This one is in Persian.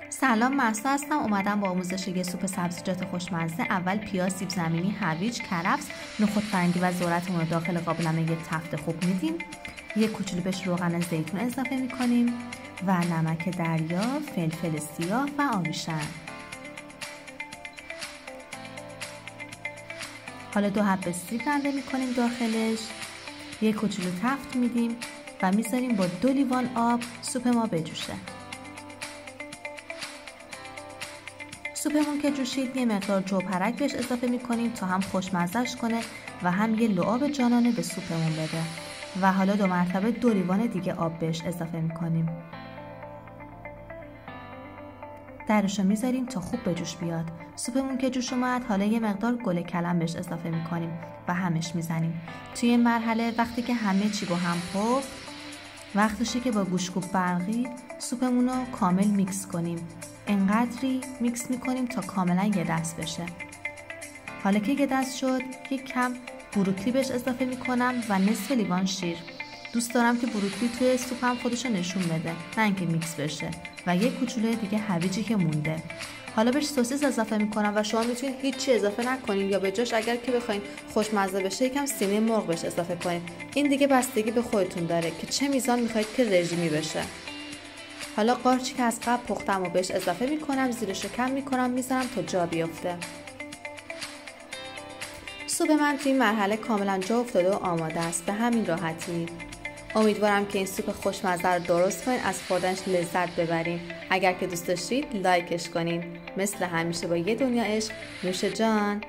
سلام، مهسا هستم. اومدم با آموزش یه سوپ سبزیجات خوشمزه. اول پیاز، سیب زمینی، هویج، کرفس، نخود فرنگی و ذرتمون رو داخل قابلمه یه تفت خوب میدیم. یه کوچولو بهش روغن زیتون اضافه میکنیم و نمک دریا، فلفل سیاه و آبیشن. حالا 2 حب سیب رنده میکنیم داخلش. یه کوچولو تفت میدیم و میذاریم با 2 لیوان آب سوپ ما بجوشه. سوپمون که جوشید یه مقدار جوپرک بهش اضافه میکنیم تا هم خوشمزه‌اش کنه و هم یه لعاب جانانه به سوپمون بده. و حالا 2 مرتبه 2 لیوان دیگه آب بهش اضافه میکنیم. درشو میذاریم تا خوب به جوش بیاد. سوپمون که جوش اومد، حالا یه مقدار گل کلم بهش اضافه میکنیم و همش میزنیم. توی این مرحله وقتی که همه چی با هم پخت، وقتشه که با گوشتکوب برقی سوپمون رو کامل میکس کنیم. انقدری میکس میکنیم تا کاملا یه دست بشه. حالا که یه دست شد، یک کم بروکلی بهش اضافه میکنم و نصف لیوان شیر. دوست دارم که بروکلی توی سوپم خودشو نشون بده، نه اینکه میکس بشه. و یک کوچولوی دیگه هویجی که مونده. حالا بهش سوسیس اضافه میکنم و شما میتونید هیچی اضافه نکنین یا به جاش اگر که بخواین خوشمزه بشه یکم سینه مرغ بهش اضافه کنین. این دیگه بستگی به خودتون داره که چه میزان میخواید که رژیمی بشه. حالا قارچی که از قبل پختم و بهش اضافه میکنم، زیرشو کم میکنم، میذارم تا جا بیفته. سوپ من توی این مرحله کاملا جا افتاده و آماده است. به همین راحتی. امیدوارم که این سوپ خوشمزه رو درست کنین، از خوردنش لذت ببرین. اگر که دوست داشتید لایکش کنین. مثل همیشه با یه دنیا عشق، نوش جان.